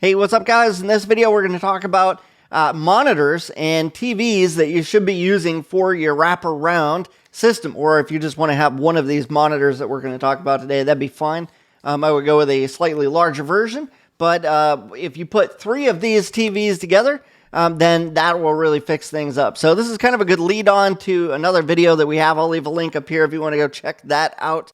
Hey, what's up guys? In this video we're going to talk about monitors and TVs that you should be using for your wraparound system, or if you just want to have one of these monitors that we're going to talk about today, that'd be fine. I would go with a slightly larger version, but if you put 3 of these TVs together, then that will really fix things up. So this is kind of a good lead on to another video that we have. I'll leave a link up here if you want to go check that out.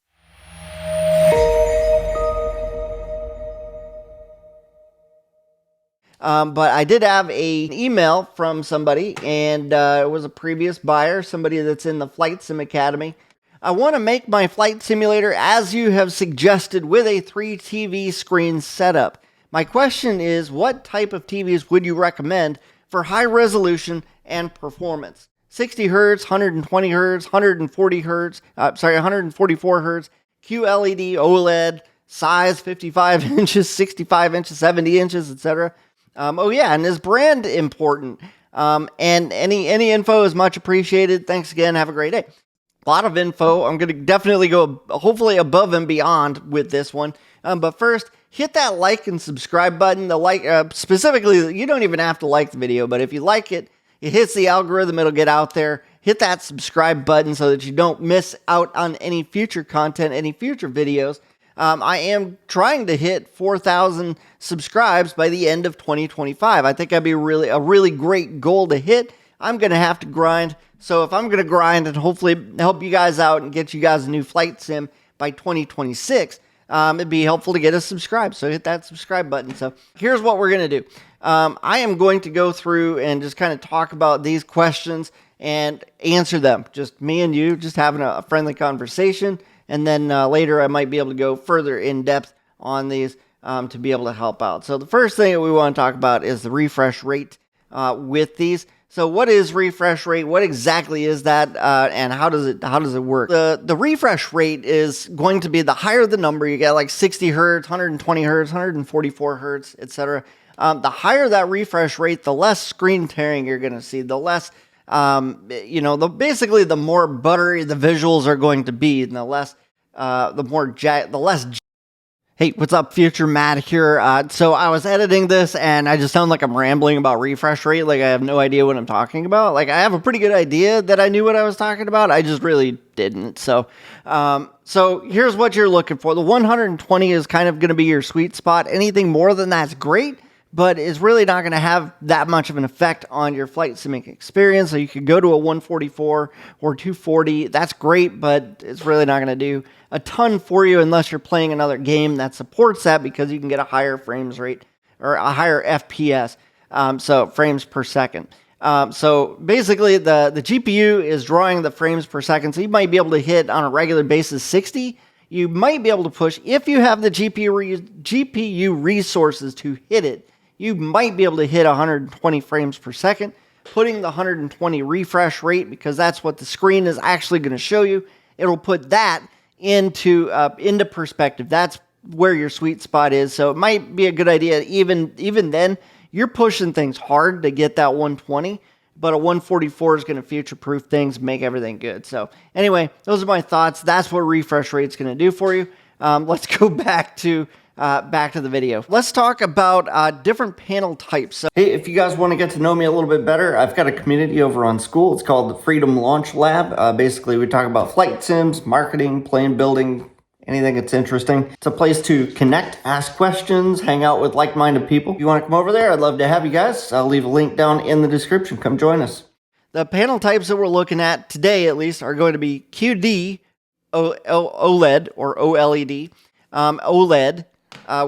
But I did have an email from somebody, and it was a previous buyer, somebody that's in the Flight Sim Academy. I want to make my flight simulator as you have suggested with a 3 TV screen setup. My question is, what type of TVs would you recommend for high resolution and performance? 60 Hertz, 120 Hertz, 140 Hertz, 144 Hertz, QLED, OLED, size 55 inches, 65 inches, 70 inches, etc. Oh yeah, and is brand important? And any info is much appreciated. Thanks again. Have a great day. A lot of info. I'm going to definitely go hopefully above and beyond with this one. But first, hit that like and subscribe button. The like, specifically, you don't even have to like the video, but if you like it, it hits the algorithm. It'll get out there. Hit that subscribe button so that you don't miss out on any future content, any future videos. I am trying to hit 4,000 subscribes by the end of 2025. I think that'd be a really great goal to hit. I'm going to have to grind. So if I'm going to grind and hopefully help you guys out and get you guys a new flight sim by 2026, it'd be helpful to get us subscribed. So hit that subscribe button. So here's what we're going to do. I am going to go through and just kind of talk about these questions and answer them. Just me and you, just having a friendly conversation. And then later I might be able to go further in depth on these to be able to help out. So the first thing that we want to talk about is the refresh rate with these. So what is refresh rate? What exactly is that? And how does it work? The refresh rate is going to be the higher the number you get, like 60 hertz, 120 hertz, 144 hertz, etc. The higher that refresh rate, the less screen tearing you're going to see, the less basically the more buttery the visuals are going to be, and the less Hey, what's up, future Matt here. So I was editing this and I just sound like I'm rambling about refresh rate, like I have no idea what I'm talking about. Like I have a pretty good idea that I knew what I was talking about, I just really didn't. So here's what you're looking for. The 120 is kind of going to be your sweet spot. Anything more than that's great, but it's really not going to have that much of an effect on your flight simming experience. So you could go to a 144 or 240. That's great, but it's really not going to do a ton for you unless you're playing another game that supports that, because you can get a higher frames rate or a higher FPS, so frames per second. So basically the GPU is drawing the frames per second, so you might be able to hit on a regular basis 60. You might be able to push, if you have the GPU resources to hit it, you might be able to hit 120 frames per second. Putting the 120 refresh rate, because that's what the screen is actually going to show you, it'll put that into perspective. That's where your sweet spot is. So it might be a good idea. Even then, you're pushing things hard to get that 120, but a 144 is going to future-proof things, make everything good. So anyway, those are my thoughts. That's what refresh rate's going to do for you. Let's go back to the video. Let's talk about different panel types. So, hey, if you guys want to get to know me a little bit better, I've got a community over on Skool. It's called the Freedom Launch Lab. Basically, we talk about flight sims, marketing, plane building, anything that's interesting. It's a place to connect, ask questions, hang out with like-minded people. If you want to come over there, I'd love to have you guys. I'll leave a link down in the description. Come join us. The panel types that we're looking at today, at least, are going to be QD, OLED, or OLED, OLED,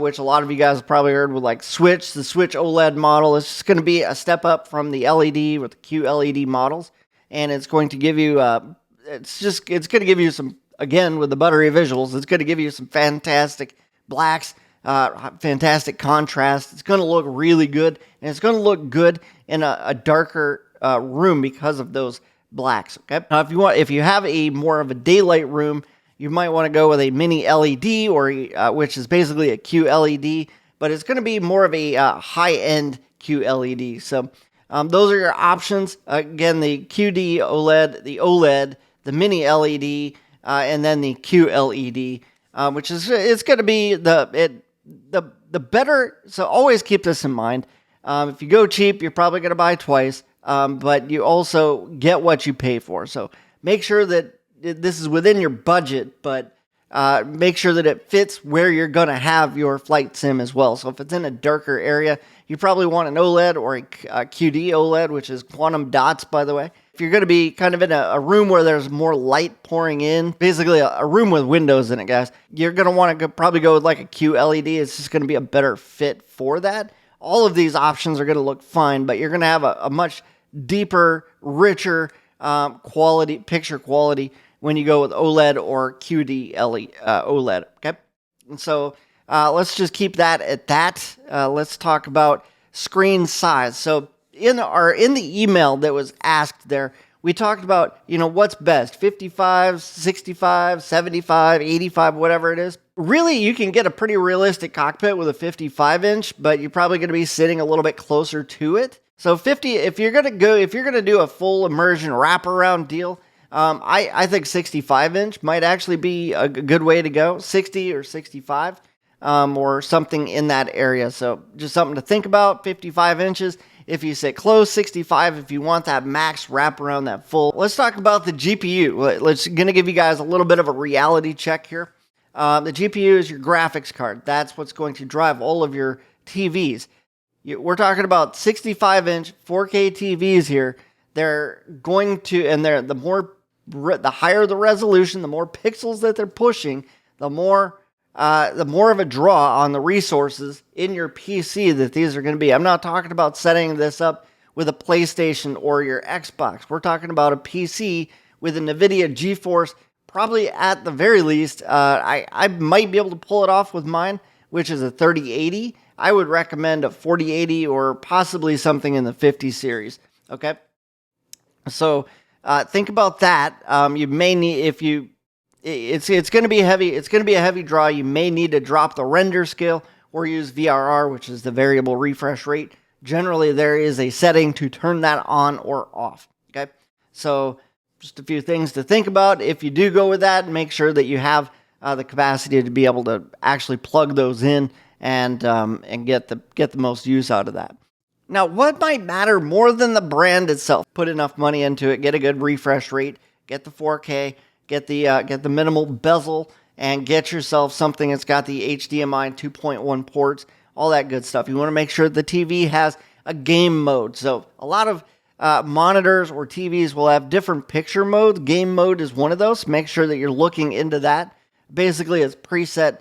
which a lot of you guys have probably heard with like Switch. The Switch OLED model is just going to be a step up from the LED with the QLED models, and it's going to give you it's going to give you some, again with the buttery visuals, it's going to give you some fantastic blacks, fantastic contrast. It's going to look really good, and it's going to look good in a darker room because of those blacks. Okay, now if you have a more of a daylight room, you might want to go with a mini LED, or which is basically a QLED, but it's going to be more of a high-end QLED. So those are your options. Again, the QD OLED, the OLED, the mini LED, and then the QLED, which is it's going to be the so always keep this in mind. If you go cheap, you're probably going to buy twice, but you also get what you pay for. So make sure that this is within your budget, but make sure that it fits where you're going to have your flight sim as well. So if it's in a darker area, you probably want an OLED or a QD OLED, which is quantum dots, by the way. If you're going to be kind of in a room where there's more light pouring in, basically a room with windows in it, guys, you're going to want to probably go with like a QLED. It's just going to be a better fit for that. All of these options are going to look fine, but you're going to have a much deeper, richer picture quality when you go with OLED or QD OLED, okay? And so let's just keep that at that. Let's talk about screen size. So in the email that was asked there, we talked about, what's best, 55, 65, 75, 85, whatever it is. Really, you can get a pretty realistic cockpit with a 55-inch, but you're probably going to be sitting a little bit closer to it. So 50, if you're going to do a full immersion wraparound deal, I think 65-inch might actually be a good way to go, 60 or 65, or something in that area. So just something to think about, 55 inches. If you sit close, 65 if you want that max wraparound, that full. Let's talk about the GPU. Let's gonna give you guys a little bit of a reality check here. The GPU is your graphics card. That's what's going to drive all of your TVs. We're talking about 65-inch 4K TVs here. They're going to, and the higher the resolution, the more pixels that they're pushing, the more of a draw on the resources in your PC that these are going to be. I'm not talking about setting this up with a PlayStation or your Xbox. We're talking about a PC with a NVIDIA GeForce. Probably at the very least, I might be able to pull it off with mine, which is a 3080. I would recommend a 4080 or possibly something in the 50 series. Okay, so think about that. You may need, it's going to be heavy. It's going to be a heavy draw. You may need to drop the render scale or use VRR, which is the variable refresh rate. Generally, there is a setting to turn that on or off. Okay, so just a few things to think about. If you do go with that, make sure that you have the capacity to be able to actually plug those in and get the most use out of that. Now, what might matter more than the brand itself? Put enough money into it, get a good refresh rate, get the 4K, get the minimal bezel, and get yourself something that's got the HDMI 2.1 ports, all that good stuff. You want to make sure the TV has a game mode. So a lot of monitors or TVs will have different picture modes. Game mode is one of those. Make sure that you're looking into that. Basically, it's preset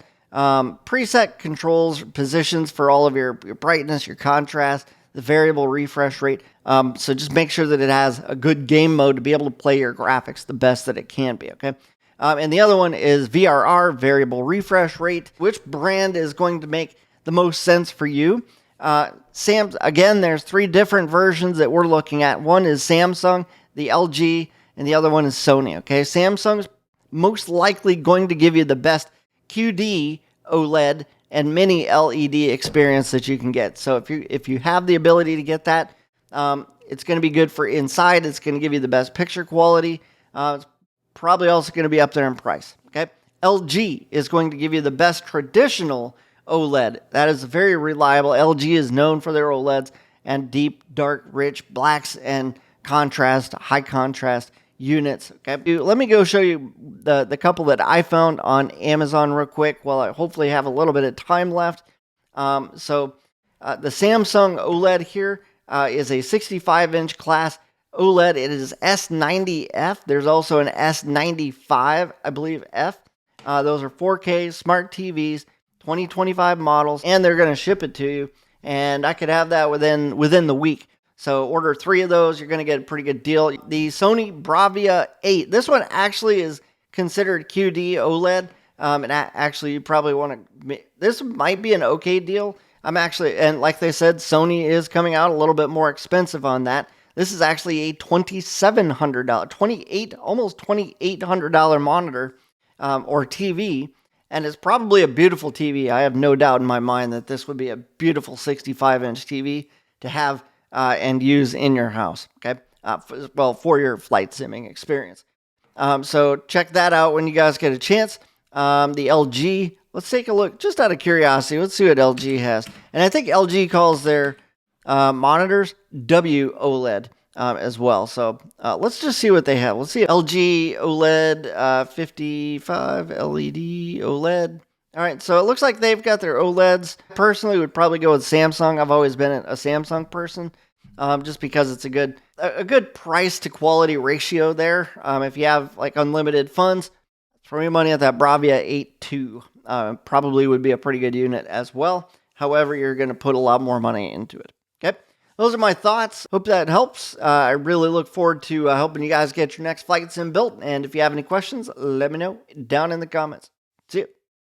controls, positions for all of your brightness, your contrast, the variable refresh rate. So just make sure that it has a good game mode to be able to play your graphics the best that it can be, okay? And the other one is VRR, variable refresh rate. Which brand is going to make the most sense for you? Again, there's 3 different versions that we're looking at. One is Samsung, the LG, and the other one is Sony, okay? Samsung's most likely going to give you the best QD OLED and mini LED experience that you can get. So if you have the ability to get that, it's going to be good for inside. It's going to give you the best picture quality. It's probably also going to be up there in price. Okay, LG is going to give you the best traditional OLED. That is very reliable. LG is known for their OLEDs and deep, dark, rich blacks and high contrast units. Okay, let me go show you the couple that I found on Amazon real quick while I hopefully have a little bit of time left. So the Samsung OLED here is a 65-inch class OLED. It is S90F. There's also an S95, I believe, F. Those are 4K smart TVs, 2025 models, and they're going to ship it to you. And I could have that within the week. So order 3 of those, you're going to get a pretty good deal. The Sony Bravia 8. This one actually is considered QD OLED. And actually, you probably want to... This might be an okay deal. And like they said, Sony is coming out a little bit more expensive on that. This is actually a $2,700, almost $2,800 monitor or TV. And it's probably a beautiful TV. I have no doubt in my mind that this would be a beautiful 65-inch TV to have and use in your house, okay? For your flight simming experience. So check that out when you guys get a chance. The LG let's take a look just out of curiosity. Let's see what LG has. And I think LG calls their monitors WOLED as well. So let's just see what they have. Let's see LG OLED 55 LED OLED. All right, so it looks like they've got their OLEDs. Personally, would probably go with Samsung. I've always been a Samsung person, just because it's a good price to quality ratio there. If you have like unlimited funds, throw your money at that Bravia 8 II. Probably would be a pretty good unit as well. However, you're going to put a lot more money into it. Okay, those are my thoughts. Hope that helps. I really look forward to helping you guys get your next flight sim built. And if you have any questions, let me know down in the comments.